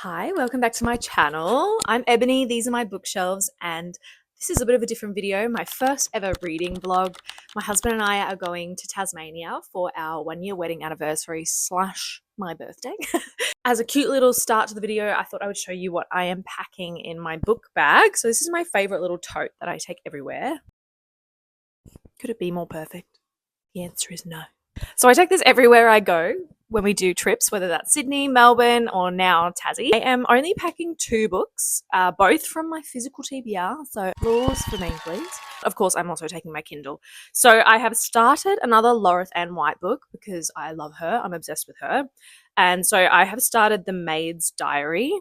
Hi, welcome back to my channel. I'm Ebony, these are my bookshelves, and this is a bit of a different video, my first ever reading vlog. My husband and I are going to Tasmania for our 1-year wedding anniversary / my birthday. As a cute little start to the video, I thought I would show you what I am packing in my book bag. So this is my favorite little tote that I take everywhere. Could it be more perfect? The answer is no. So I take this everywhere I go when we do trips, whether that's Sydney, Melbourne, or now Tassie. I am only packing 2 books, both from my physical TBR, so applause for me, please. Of course, I'm also taking my Kindle. So I have started another Lorith Ann White book because I love her. I'm obsessed with her. And so I have started The Maid's Diary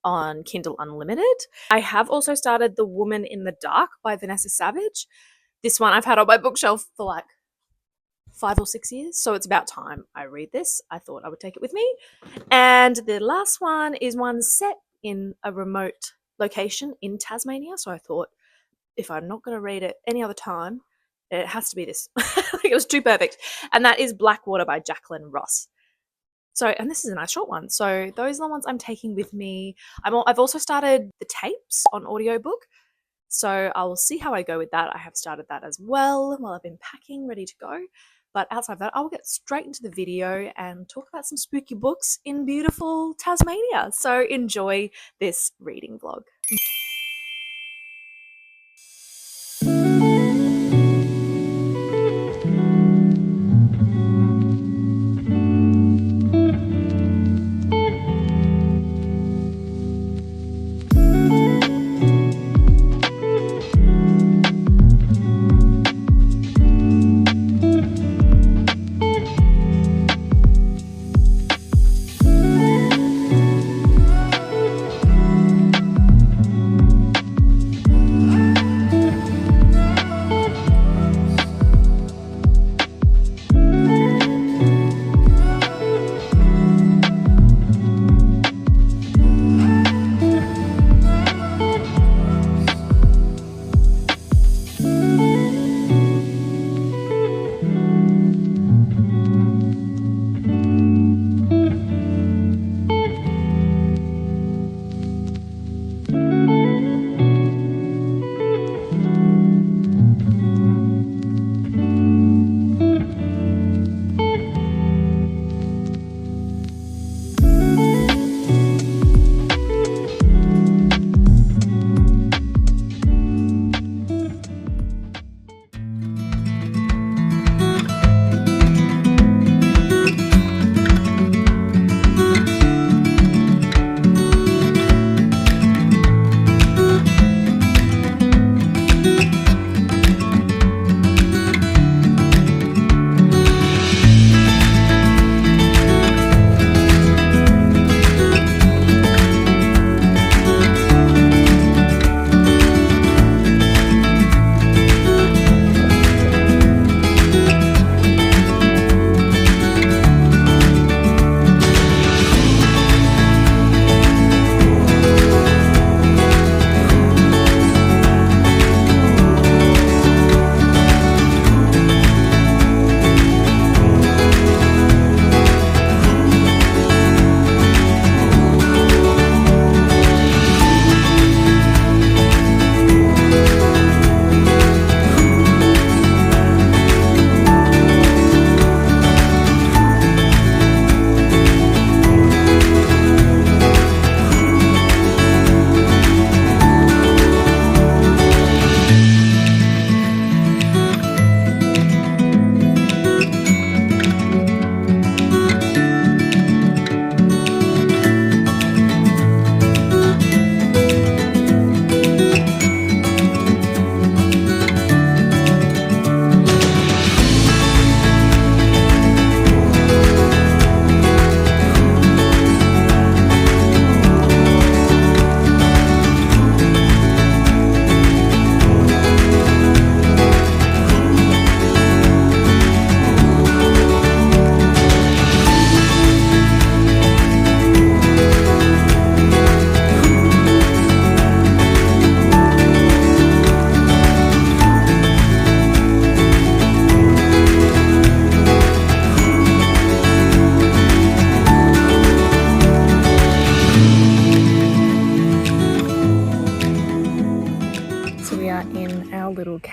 on Kindle Unlimited. I have also started The Woman in the Dark by Vanessa Savage. This one I've had on my bookshelf for like 5 or 6 years, so it's about time I read this. I thought I would take it with me. And the last one is one set in a remote location in Tasmania, so I thought if I'm not going to read it any other time, it has to be this. It was too perfect. And that is Blackwater by Jacqueline Ross. So, and this is a nice short one. So those are the ones I'm taking with me. I've also started the tapes on audiobook, so I will see how I go with that. I have started that as well while I've been packing, ready to go. But outside of that, I will get straight into the video and talk about some spooky books in beautiful Tasmania. So enjoy this reading vlog.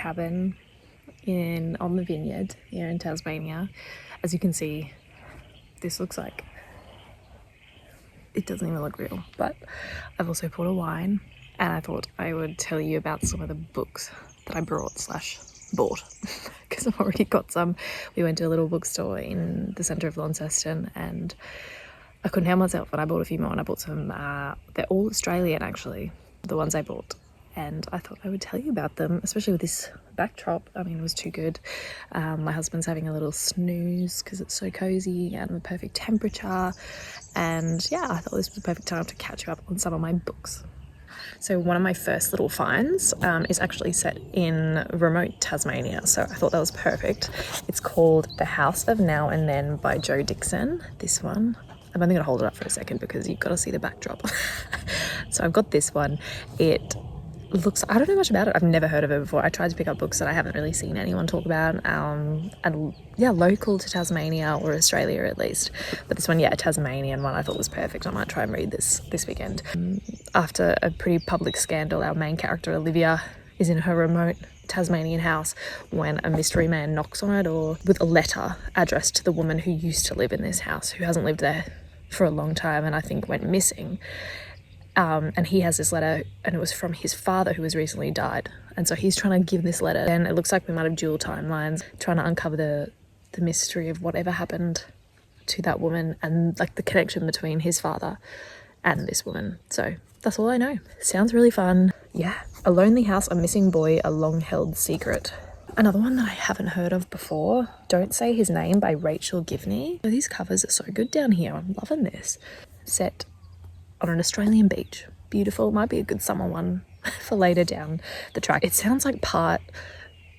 cabin on the Vineyard here in Tasmania. As you can see, this looks like, it doesn't even look real, but I've also poured a wine, and I thought I would tell you about some of the books that I bought because I've already got some. We went to a little bookstore in the centre of Launceston and I couldn't help myself, and I bought a few more, and I bought some, they're all Australian actually, the ones I bought, and I thought I would tell you about them, especially with this backdrop. I mean, it was too good. My husband's having a little snooze because it's so cozy and the perfect temperature, and yeah, I thought this was the perfect time to catch you up on some of my books. So one of my first little finds is actually set in remote Tasmania, so I thought that was perfect. It's called The House of Now and Then by Jo Dixon, this one. I'm only going to hold it up for a second because you've got to see the backdrop. So I've got this one. It looks, I don't know much about it. I've never heard of it before. I tried to pick up books that I haven't really seen anyone talk about. And yeah, local to Tasmania or Australia at least. But this one, yeah, a Tasmanian one I thought was perfect. I might try and read this weekend. After a pretty public scandal, our main character, Olivia, is in her remote Tasmanian house when a mystery man knocks on her door with a letter addressed to the woman who used to live in this house, who hasn't lived there for a long time and I think went missing. And he has this letter, and it was from his father who has recently died. And so he's trying to give this letter, and it looks like we might have dual timelines, trying to uncover the mystery of whatever happened to that woman and like the connection between his father and this woman. So that's all I know. Sounds really fun. Yeah. A Lonely House, A Missing Boy, A Long-Held Secret. Another one that I haven't heard of before, Don't Say His Name by Rachel Givney. Oh, these covers are so good down here. I'm loving this. Set on an Australian beach. Beautiful. Might be a good summer one for later down the track. It sounds like part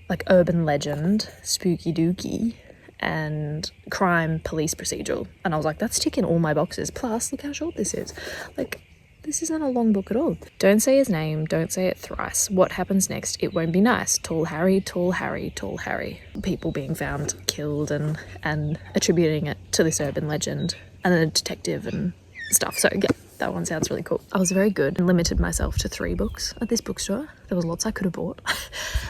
like urban legend, spooky dooky, and crime police procedural. And I was like, that's ticking all my boxes. Plus, look how short this is. Like, this isn't a long book at all. Don't say his name, don't say it thrice. What happens next? It won't be nice. Tall Harry, tall Harry, tall Harry. People being found killed and attributing it to this urban legend, and then a detective and stuff. So yeah, that one sounds really cool. I was very good and limited myself to 3 books at this bookstore. There was lots I could have bought.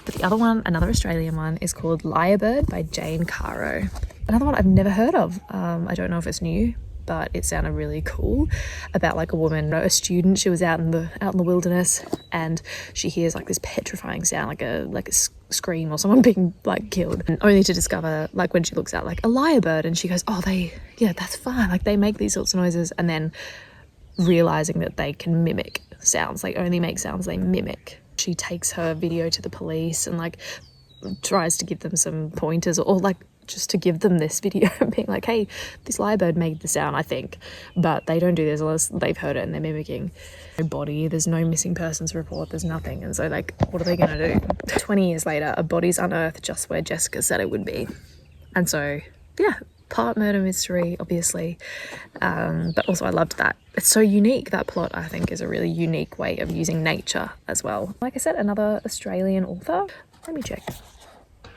But the other one, another Australian one, is called Lyrebird by Jane Caro. Another one I've never heard of. I don't know if it's new, but it sounded really cool, about like a woman, a student. She was out in the wilderness, and she hears like this petrifying sound, like a scream or someone being like killed, and only to discover, like when she looks out, like a lyrebird, and she goes, oh, that's fine, like they make these sorts of noises, and then realizing that they can mimic sounds, like only make sounds they mimic. She takes her video to the police and like tries to give them some pointers, or like just to give them this video and being like, hey, this lyrebird made the sound, I think, but they don't do this unless they've heard it and they're mimicking. No body, there's no missing persons report, there's nothing. And so like, what are they going to do? 20 years later, a body's unearthed just where Jessica said it would be. And so, yeah, part murder mystery, obviously. But also I loved that. It's so unique. That plot, I think, is a really unique way of using nature as well. Like I said, another Australian author. Let me check.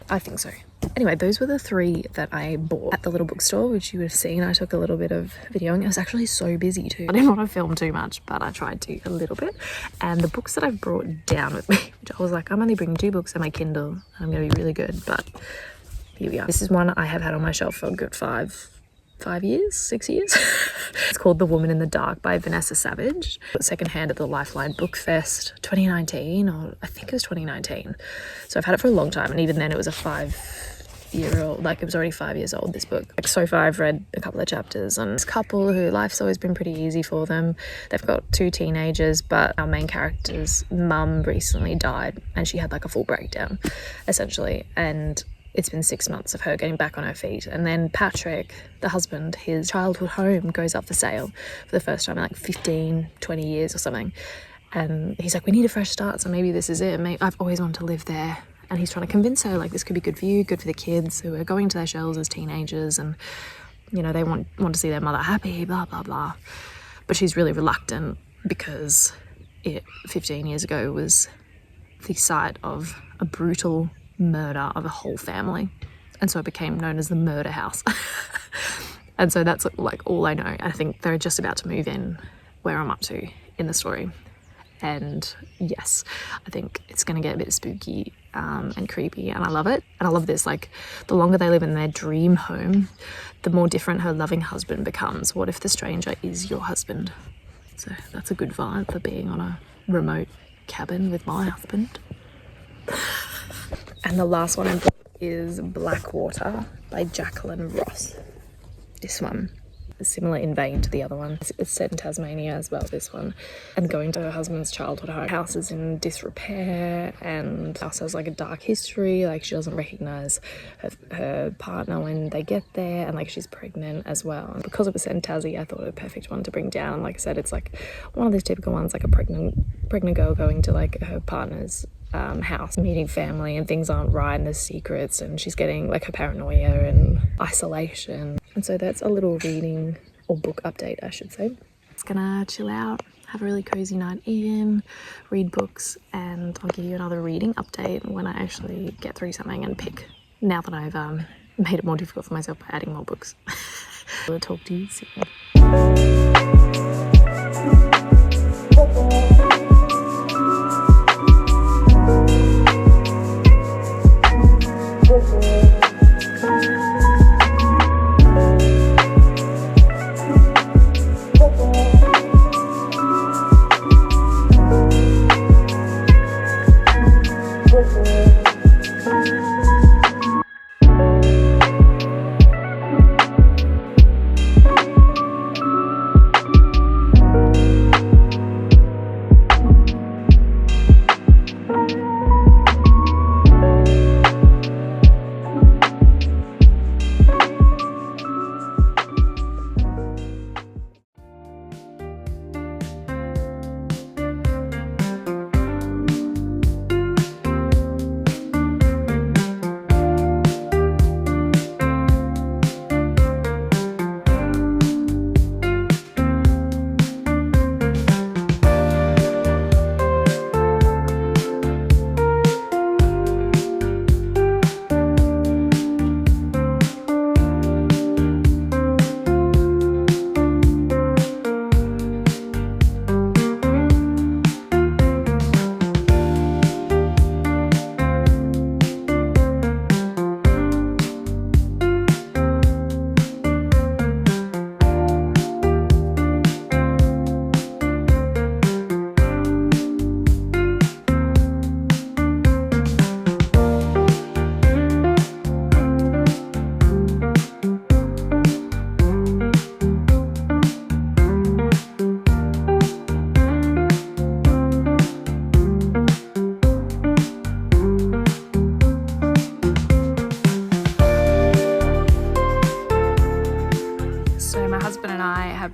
I think so. Anyway, those were the 3 that I bought at the little bookstore, which you would have seen. I took a little bit of videoing. I was actually so busy too. I didn't want to film too much, but I tried to a little bit. And the books that I've brought down with me, which I was like, I'm only bringing 2 books and my Kindle, and I'm going to be really good, but here we are. This is one I have had on my shelf for a good 6 years. It's called The Woman in the Dark by Vanessa Savage. Secondhand at the Lifeline Book Fest 2019, or I think it was 2019. So I've had it for a long time, and even then it was a 5-year-old, like it was already 5 years old, this book. Like so far I've read a couple of chapters on this couple who life's always been pretty easy for them. They've got 2 teenagers, but our main character's mum recently died and she had like a full breakdown essentially, and it's been 6 months of her getting back on her feet. And then Patrick, the husband, his childhood home goes up for sale for the first time in like 15, 20 years or something. And he's like, we need a fresh start, so maybe this is it. I've always wanted to live there. And he's trying to convince her, like, this could be good for you, good for the kids who are going to their shells as teenagers. And, you know, they want to see their mother happy, blah, blah, blah. But she's really reluctant because it, 15 years ago, was the site of a brutal murder of a whole family, and so it became known as the murder house. And so that's like all I know. I think they're just about to move in where I'm up to in the story, And yes, I think it's going to get a bit spooky and creepy, and I love it. And I love this, like, the longer they live in their dream home, the more different her loving husband becomes. What if the stranger is your husband? So that's a good vibe for being on a remote cabin with my husband. And the last one I bought is Blackwater by Jacqueline Ross. This one is similar in vein to the other one. It's set in Tasmania as well, this one. And going to her husband's childhood home. House is in disrepair, and house has like a dark history. Like, she doesn't recognise her partner when they get there, and like she's pregnant as well. And because it was set in Tassie, I thought it a perfect one to bring down. And like I said, it's like one of those typical ones, like a pregnant girl going to like her partner's house, meeting family, and things aren't right, and there's secrets, and she's getting like her paranoia and isolation. And so that's a little reading or book update, I should say. It's gonna chill out, have a really cozy night in, read books, and I'll give you another reading update when I actually get through something and pick, now that I've made it more difficult for myself by adding more books. I'll talk to you soon.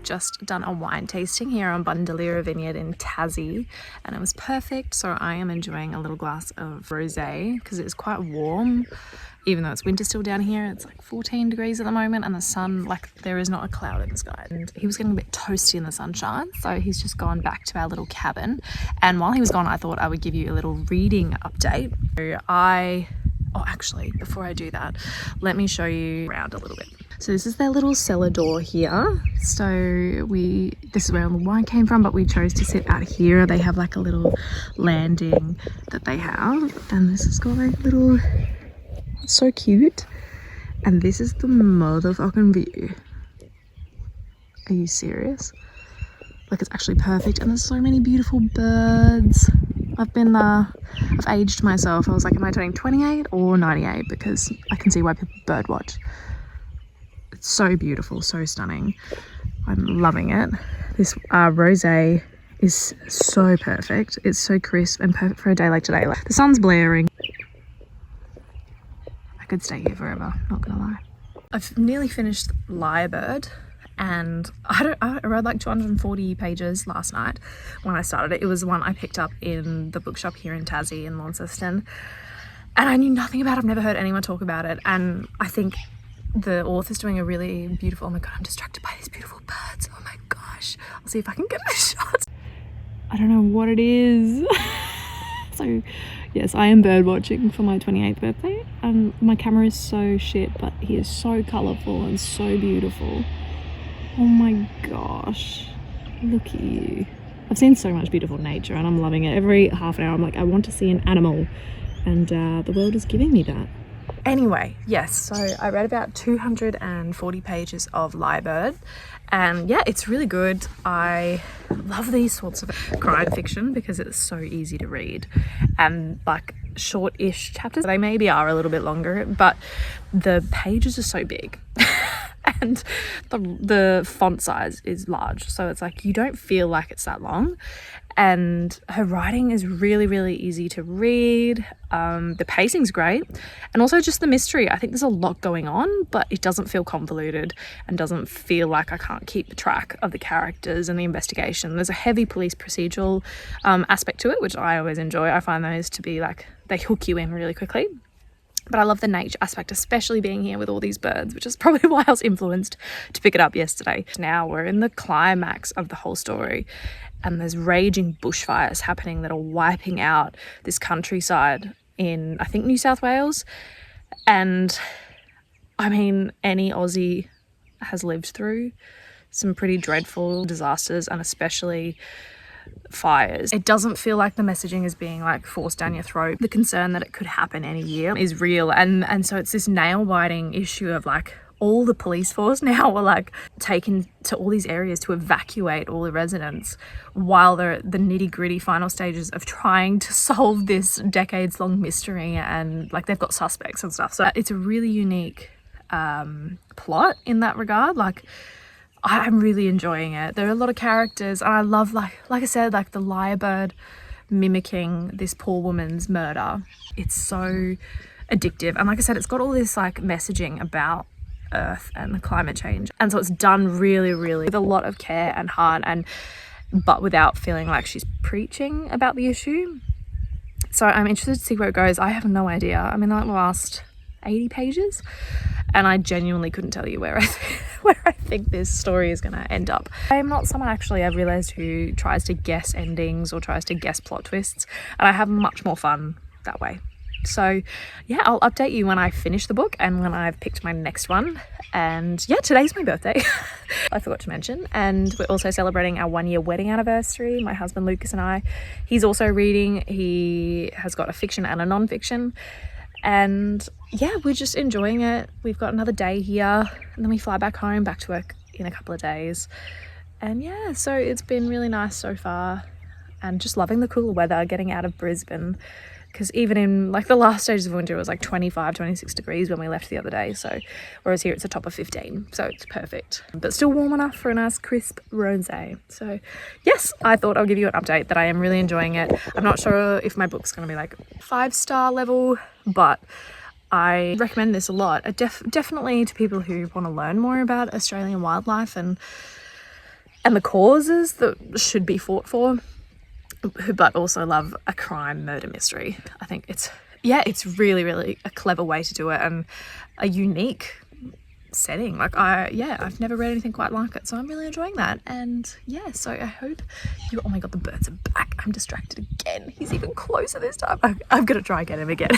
Just done a wine tasting here on Byeeeee Vineyard in Tassie, and it was perfect. So I am enjoying a little glass of rosé because it's quite warm, even though it's winter still down here. It's like 14 degrees at the moment, and the sun, like, there is not a cloud in the sky. And he was getting a bit toasty in the sunshine, so he's just gone back to our little cabin. And while he was gone, I thought I would give you a little reading update. Oh, actually, before I do that, let me show you around a little bit. So this is their little cellar door here. So this is where all the wine came from, but we chose to sit out here. They have like a little landing that they have, and this has got like little, it's so cute. And this is the motherfucking view. Are you serious? Like, it's actually perfect, and there's so many beautiful birds. I've aged myself. I was like, am I turning 28 or 98? Because I can see why people bird watch. It's so beautiful, so stunning. I'm loving it. This rosé is so perfect. It's so crisp and perfect for a day like today. Like, the sun's blaring. I could stay here forever, not gonna lie. I've nearly finished Lyrebird, and I read like 240 pages last night when I started it. It was one I picked up in the bookshop here in Tassie in Launceston, and I knew nothing about it. I've never heard anyone talk about it, and I think the author's doing a really beautiful, oh my god, I'm distracted by these beautiful birds. Oh my gosh. I'll see if I can get a shot. I don't know what it is. So yes, I am bird watching for my 28th birthday. My camera is so shit, but he is so colourful and so beautiful. Oh my gosh. Look at you. I've seen so much beautiful nature and I'm loving it. Every half an hour I'm like, I want to see an animal, and the world is giving me that. Anyway, yes, so I read about 240 pages of Lyrebird, and yeah, it's really good. I love these sorts of crime fiction because it's so easy to read, and like short-ish chapters. They maybe are a little bit longer, but the pages are so big and the font size is large, so it's like you don't feel like it's that long. And her writing is really, really easy to read. The pacing's great, and also just the mystery. I think there's a lot going on, but it doesn't feel convoluted and doesn't feel like I can't keep track of the characters and the investigation. There's a heavy police procedural aspect to it, which I always enjoy. I find those to be like, they hook you in really quickly. But I love the nature aspect, especially being here with all these birds, which is probably why I was influenced to pick it up yesterday. Now we're in the climax of the whole story, and there's raging bushfires happening that are wiping out this countryside in, I think, New South Wales. And I mean, any Aussie has lived through some pretty dreadful disasters, and especially fires. It doesn't feel like the messaging is being like forced down your throat. The concern that it could happen any year is real, and so it's this nail-biting issue of like all the police force now are like taken to all these areas to evacuate all the residents while they're at the nitty-gritty final stages of trying to solve this decades-long mystery, and like they've got suspects and stuff. So it's a really unique plot in that regard. Like, I'm really enjoying it. There are a lot of characters, and I love, like I said, like the lyrebird mimicking this poor woman's murder. It's so addictive, and like I said, it's got all this like messaging about Earth and the climate change, and so it's done really, really with a lot of care and heart, and but without feeling like she's preaching about the issue. So I'm interested to see where it goes. I have no idea. I'm in like the last 80 pages, and I genuinely couldn't tell you where I think this story is going to end up. I'm not someone, actually, I've realised, who tries to guess endings or tries to guess plot twists, and I have much more fun that way. So yeah, I'll update you when I finish the book and when I've picked my next one. And yeah, today's my birthday. I forgot to mention, and we're also celebrating our 1-year wedding anniversary, my husband Lucas and I. He's also reading. He has got a fiction and a non-fiction, and yeah, we're just enjoying it. We've got another day here, and then we fly back home, back to work in a couple of days. And yeah, so it's been really nice so far, and just loving the cooler weather, getting out of Brisbane, because even in like the last stages of winter, it was like 25, 26 degrees when we left the other day. So whereas here it's a top of 15, so it's perfect, but still warm enough for a nice crisp rosé. So yes, I thought I'll give you an update that I am really enjoying it. I'm not sure if my book's going to be like 5-star level, but I recommend this a lot. Definitely to people who want to learn more about Australian wildlife and the causes that should be fought for, but also love a crime murder mystery. I think it's really, really a clever way to do it, and a unique setting. Like I've never read anything quite like it, so I'm really enjoying that. And yeah, so I hope you, oh my god, the birds are back. I'm distracted again. He's even closer this time. I'm gonna try and get him again.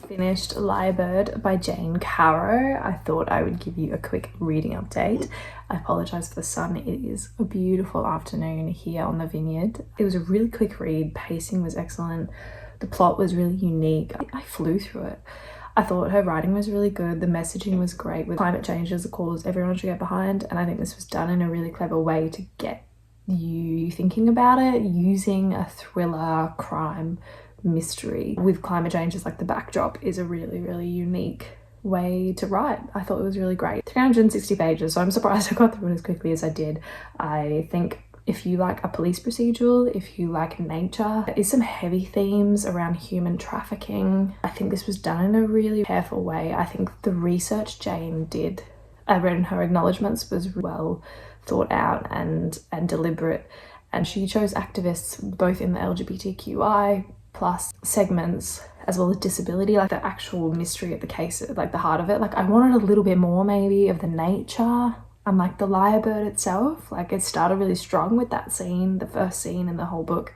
Finished Lyrebird by Jane Caro. I thought I would give you a quick reading update. I apologise for the sun. It is a beautiful afternoon here on the Vineyard. It was a really quick read. Pacing was excellent. The plot was really unique. I flew through it. I thought her writing was really good. The messaging was great. With climate change as a cause everyone should get behind, and I think this was done in a really clever way to get you thinking about it, using a thriller crime mystery with climate change as like the backdrop is a really, really unique way to write. I thought it was really great. 360 pages, so I'm surprised I got through it as quickly as I did. I think if you like a police procedural, if you like nature, there is some heavy themes around human trafficking. I think this was done in a really careful way. I think the research Jane did, I read in her acknowledgements, was well thought out and deliberate. And she chose activists both in the LGBTQI plus segments as well as disability, like the actual mystery of the case, like the heart of it. Like I wanted a little bit more maybe of the nature and like the lyrebird itself. Like it started really strong with that scene. The first scene in the whole book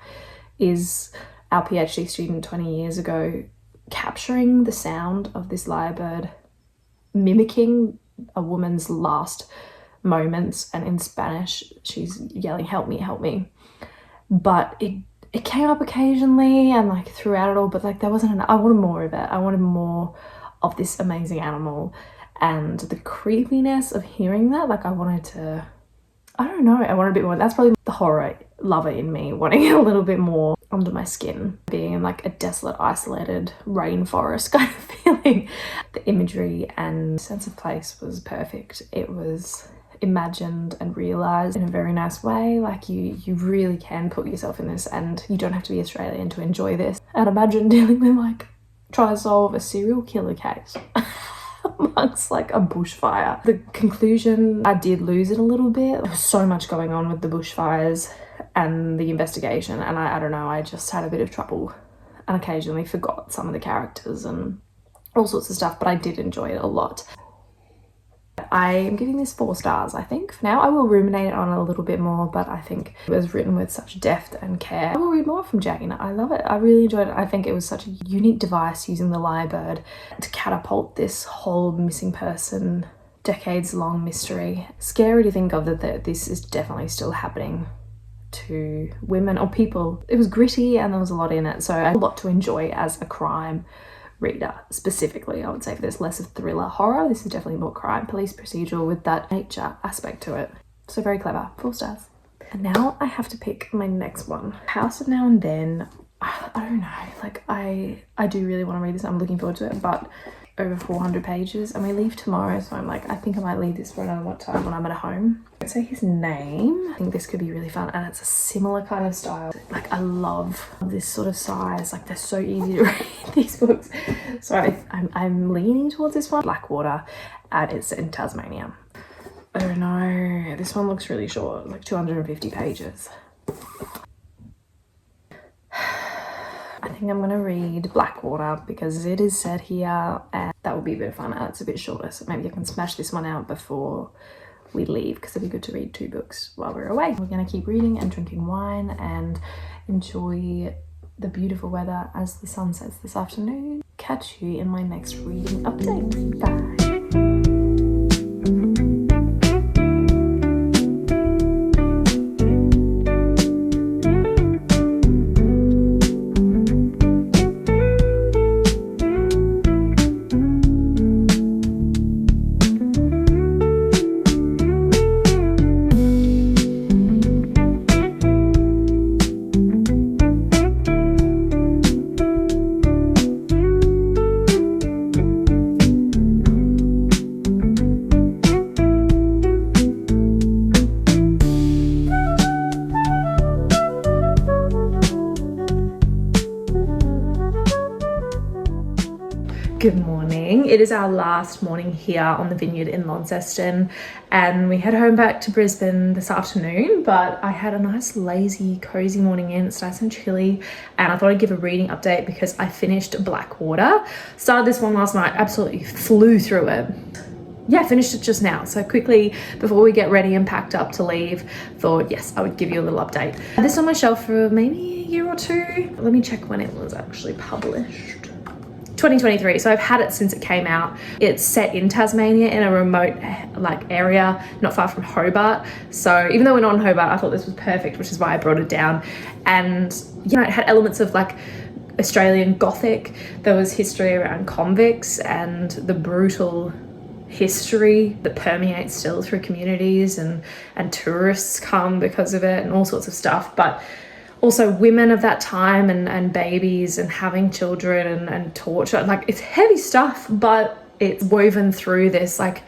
is our PhD student 20 years ago capturing the sound of this lyrebird, mimicking a woman's last moments, and in Spanish she's yelling, "Help me, help me." But it came up occasionally and like throughout it all, but like there wasn't enough. I wanted more of it. I wanted more of this amazing animal, and the creepiness of hearing that, like I wanted to, I don't know, I wanted a bit more. That's probably the horror lover in me, wanting a little bit more under my skin, being in like a desolate, isolated rainforest kind of feeling. The imagery and sense of place was perfect. It was imagined and realized in a very nice way. Like you really can put yourself in this, and you don't have to be Australian to enjoy this. And imagine dealing with like trying to solve a serial killer case amongst like a bushfire. The conclusion, I did lose it a little bit. There was so much going on with the bushfires and the investigation, and I don't know, I just had a bit of trouble and occasionally forgot some of the characters and all sorts of stuff, but I did enjoy it a lot. I am giving this 4 stars, I think. For now, I will ruminate on it a little bit more, but I think it was written with such depth and care. I will read more from Jane. I love it. I really enjoyed it. I think it was such a unique device using the lyrebird to catapult this whole missing person, decades-long mystery. Scary to think of that this is definitely still happening to women or people. It was gritty and there was a lot in it, so I had a lot to enjoy as a crime reader. Specifically, I would say for this, less of thriller horror. This is definitely more crime, police procedural with that nature aspect to it. So very clever. 4 stars. And now I have to pick my next one. House of Now and Then. I don't know, like I do really want to read this. I'm looking forward to it, but over 400 pages and we leave tomorrow, so I'm like, I think I might leave this for another time when I'm at home. I'd say his name. I think this could be really fun, and it's a similar kind of style. Like I love this sort of size, like they're so easy to read, these books. So I'm leaning towards this one. Blackwater, and it's in Tasmania. I don't know, this one looks really short, like 250 pages. I think I'm gonna read Blackwater because it is set here and that will be a bit of fun, and it's a bit shorter, so maybe I can smash this one out before we leave because it'd be good to read 2 books while we're away. We're gonna keep reading and drinking wine and enjoy the beautiful weather as the sun sets this afternoon. Catch you in my next reading update. Bye. Good morning. It is our last morning here on the Vineyard in Launceston, and we head home back to Brisbane this afternoon, but I had a nice lazy cozy morning in. It's nice and chilly, and I thought I'd give a reading update because I finished Blackwater. Started this one last night, absolutely flew through it. Yeah, finished it just now. So quickly, before we get ready and packed up to leave, thought, yes, I would give you a little update. I had this on my shelf for maybe a year or 2. Let me check when it was actually published. 2023, so I've had it since it came out. It's set in Tasmania in a remote like area not far from Hobart, so even though we're not in Hobart, I thought this was perfect, which is why I brought it down. And you know, it had elements of like Australian Gothic. There was history around convicts and the brutal history that permeates still through communities, and tourists come because of it and all sorts of stuff, but also women of that time and babies and having children and torture. Like, it's heavy stuff, but it's woven through this like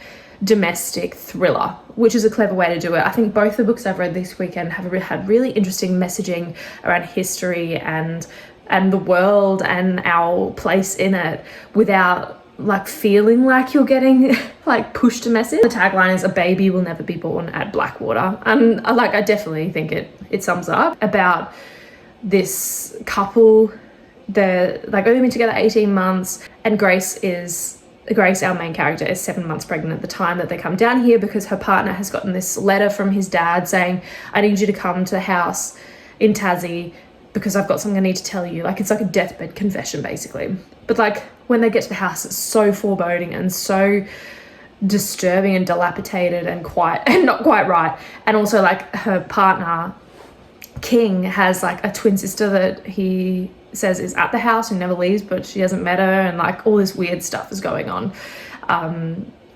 domestic thriller, which is a clever way to do it. I think both the books I've read this weekend have had really interesting messaging around history and the world and our place in it without like feeling like you're getting like pushed a message. The tagline is "A baby will never be born at Blackwater," and like I definitely think it sums up about this couple. They're like only been together 18 months, and Grace, our main character, is 7 months pregnant at the time that they come down here, because her partner has gotten this letter from his dad saying, "I need you to come to the house in Tassie because I've got something I need to tell you." Like, it's like a deathbed confession basically. But like when they get to the house, it's so foreboding and so disturbing and dilapidated and not quite right. And also like her partner King has like a twin sister that he says is at the house and never leaves, but she hasn't met her, and like all this weird stuff is going on.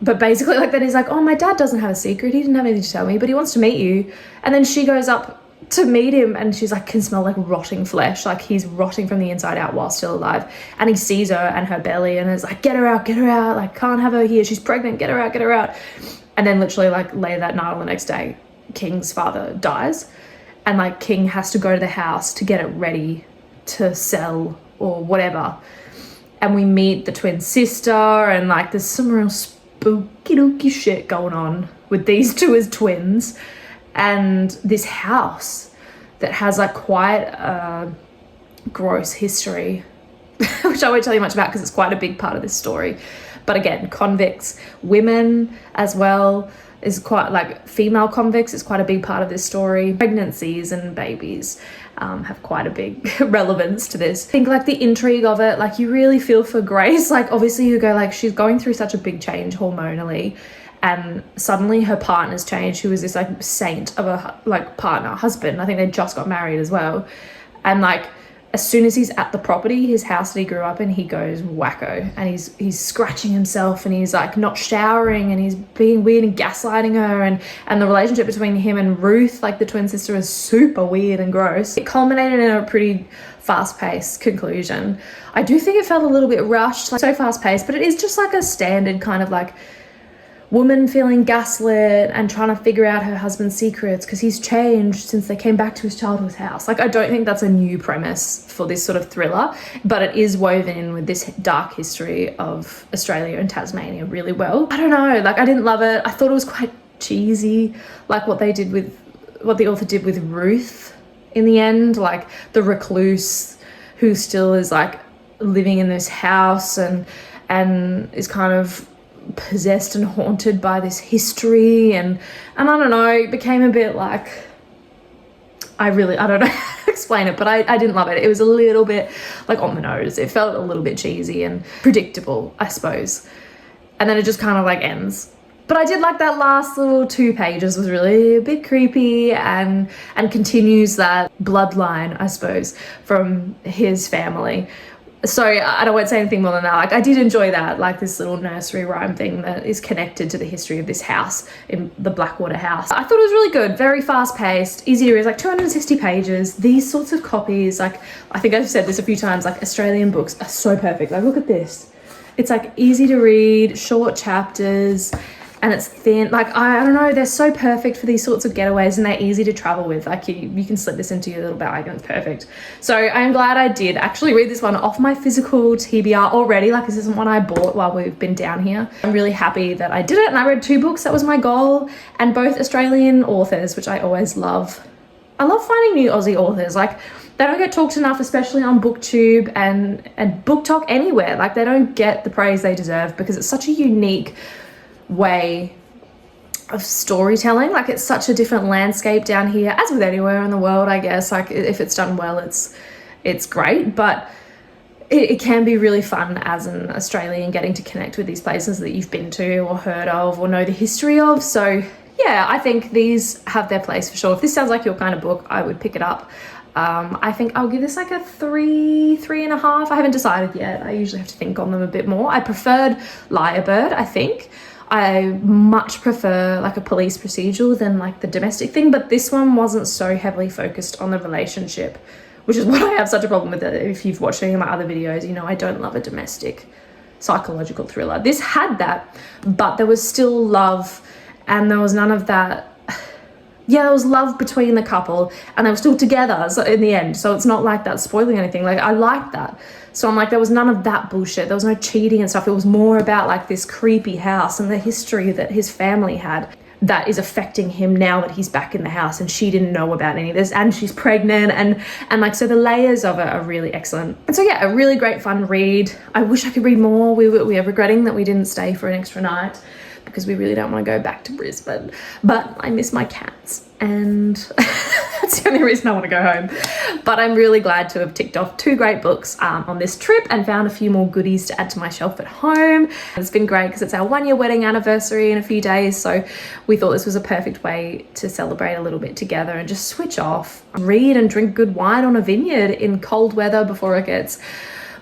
But basically like then he's like, "Oh, my dad doesn't have a secret, he didn't have anything to tell me, but he wants to meet you." And then she goes up to meet him and she's like, can smell like rotting flesh, like he's rotting from the inside out while still alive, and he sees her and her belly and is like, get her out, like can't have her here, she's pregnant, get her out. And then literally like later that night or the next day, King's father dies, and like King has to go to the house to get it ready to sell or whatever. And we meet the twin sister, and like there's some real spooky dooky shit going on with these two as twins, and this house that has like quite a gross history which I won't tell you much about because it's quite a big part of this story. But again, convicts, women as well, is quite like female convicts is quite a big part of this story. Pregnancies and babies have quite a big relevance to this. I think like the intrigue of it, like you really feel for Grace. Like obviously you go like she's going through such a big change hormonally, and suddenly her partner's changed, who is this like saint of a like partner, husband. I think they just got married as well. And like as soon as he's at the property, his house that he grew up in, he goes wacko, and he's scratching himself, and he's like not showering, and he's being weird and gaslighting her, and the relationship between him and Ruth, like the twin sister, is super weird and gross. It culminated in a pretty fast-paced conclusion. I do think it felt a little bit rushed, like so fast-paced, but it is just like a standard kind of like woman feeling gaslit and trying to figure out her husband's secrets because he's changed since they came back to his childhood house. Like I don't think that's a new premise for this sort of thriller, but it is woven in with this dark history of Australia and Tasmania really well. I don't know, like I didn't love it. I thought it was quite cheesy, like what the author did with Ruth in the end, like the recluse who still is like living in this house and is kind of possessed and haunted by this history, and I don't know, it became a bit like I don't know how to explain it, but I didn't love it. It was a little bit like on the nose. It felt a little bit cheesy and predictable, I suppose, and then it just kind of like ends. But I did like that last little 2 pages was really a bit creepy and continues that bloodline, I suppose, from his family. So I don't want to say anything more than that. Like I did enjoy that, like this little nursery rhyme thing that is connected to the history of this house, in the Blackwater house. I thought it was really good, very fast paced, easy to read, like 260 pages. These sorts of copies, like I think I've said this a few times, like Australian books are so perfect. Like look at this. It's like easy to read, short chapters, and it's thin. Like I don't know, they're so perfect for these sorts of getaways, and they're easy to travel with. Like you can slip this into your little bag and it's perfect. So I'm glad I did actually read this one off my physical TBR already. Like this isn't one I bought while we've been down here. I'm really happy that I did it, and I read 2 books. That was my goal, and both Australian authors, which I always love. I love finding new Aussie authors. Like they don't get talked enough, especially on BookTube and Book Talk anywhere. Like they don't get the praise they deserve because it's such a unique way of storytelling. Like it's such a different landscape down here, as with anywhere in the world, I guess. Like if it's done well, it's great, but it can be really fun as an Australian getting to connect with these places that you've been to or heard of or know the history of. So yeah, I think these have their place for sure. If this sounds like your kind of book, I would pick it up. I think I'll give this like a 3.5. I haven't decided yet. I usually have to think on them a bit more. I preferred Lyrebird, I think. I much prefer like a police procedural than like the domestic thing, but this one wasn't so heavily focused on the relationship, which is why I have such a problem with it. If you've watched any of my other videos, you know I don't love a domestic psychological thriller. This had that, but there was still love, and there was none of that. Yeah, there was love between the couple, and they were still together in the end, so it's not like that's spoiling anything. Like, I like that. So I'm like, there was none of that bullshit. There was no cheating and stuff. It was more about like this creepy house and the history that his family had that is affecting him now that he's back in the house, and she didn't know about any of this, and she's pregnant, and like, so the layers of it are really excellent. And so yeah, a really great fun read. I wish I could read more. We are regretting that we didn't stay for an extra night, because we really don't want to go back to Brisbane, but I miss my cats, and that's the only reason I want to go home. But I'm really glad to have ticked off 2 great books on this trip, and found a few more goodies to add to my shelf at home. It's been great because it's our 1-year wedding anniversary in a few days, so we thought this was a perfect way to celebrate a little bit together and just switch off, read and drink good wine on a vineyard in cold weather before it gets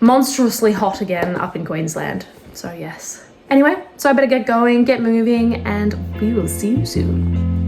monstrously hot again up in Queensland. So yes. Anyway, so I better get going, get moving, and we will see you soon.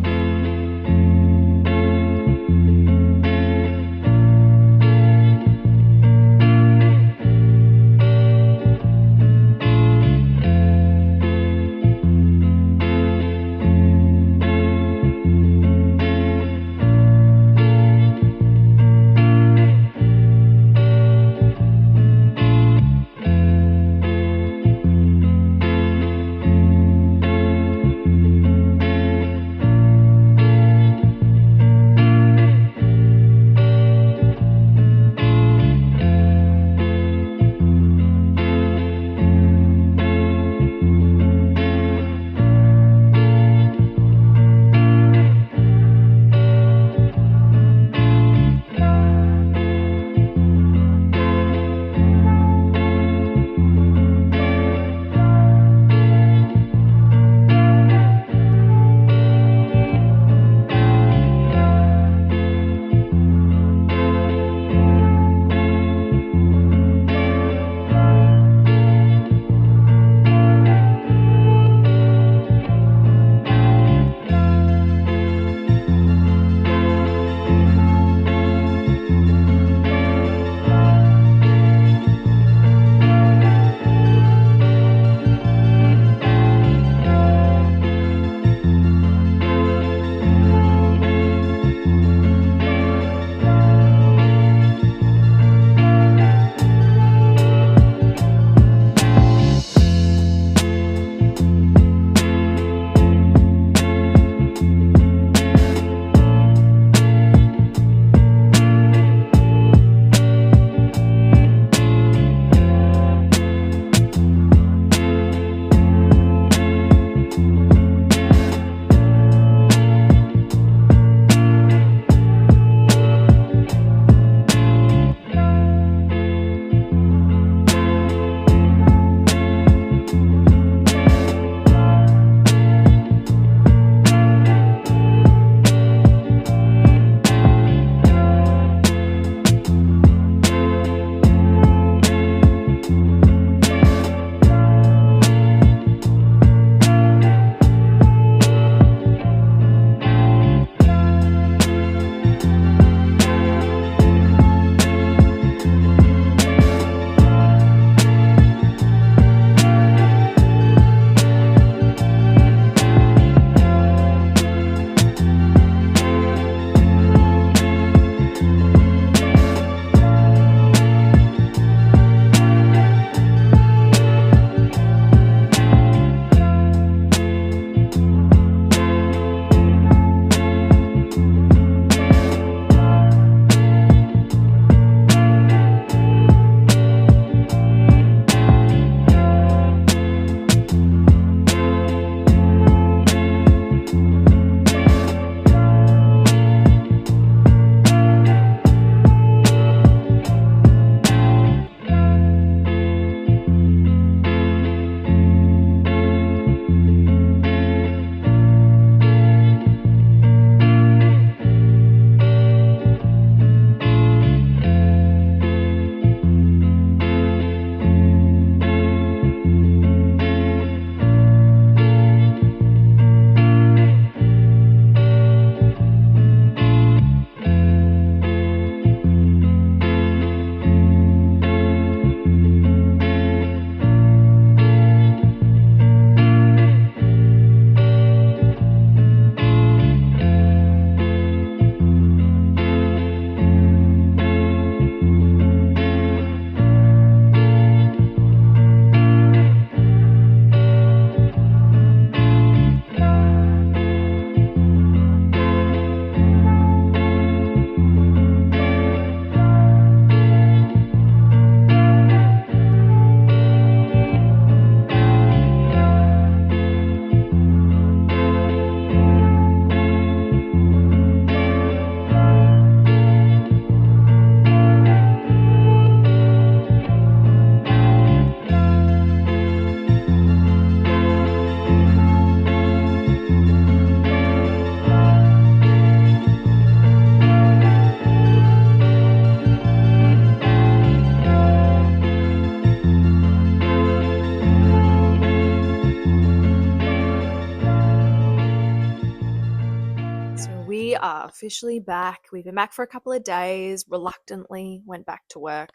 we are officially back. We've been back for a couple of days, reluctantly went back to work.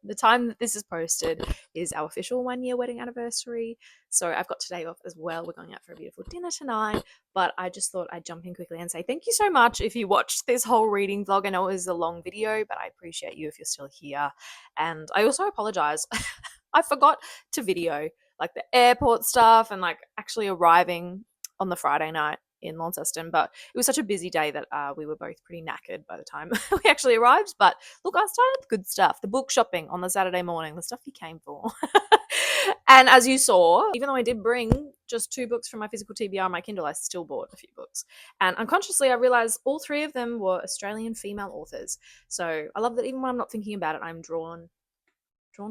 The time that this is posted is our official 1 year wedding anniversary. So I've got today off as well. We're going out for a beautiful dinner tonight. But I just thought I'd jump in quickly and say thank you so much if you watched this whole reading vlog. I know it was a long video, but I appreciate you if you're still here. And I also apologize. I forgot to video like the airport stuff and like actually arriving on the Friday night in Launceston, but it was such a busy day that we were both pretty knackered by the time we actually arrived. But look, I started with good stuff. The book shopping on the Saturday morning, the stuff you came for. And as you saw, even though I did bring just 2 books from my physical TBR and my Kindle, I still bought a few books. And unconsciously, I realized all 3 of them were Australian female authors. So I love that even when I'm not thinking about it, I'm drawn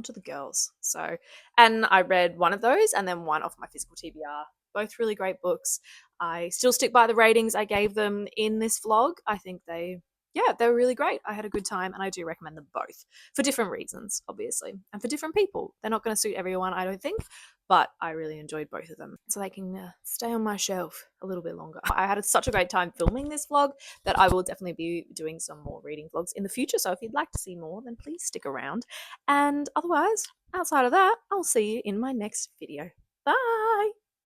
to the girls. So, and I read one of those and then one off my physical TBR. Both really great books. I still stick by the ratings I gave them in this vlog. I think they were really great. I had a good time and I do recommend them both for different reasons, obviously, and for different people. They're not going to suit everyone, I don't think, but I really enjoyed both of them. So they can stay on my shelf a little bit longer. I had such a great time filming this vlog that I will definitely be doing some more reading vlogs in the future. So if you'd like to see more, then please stick around. And otherwise, outside of that, I'll see you in my next video. Bye!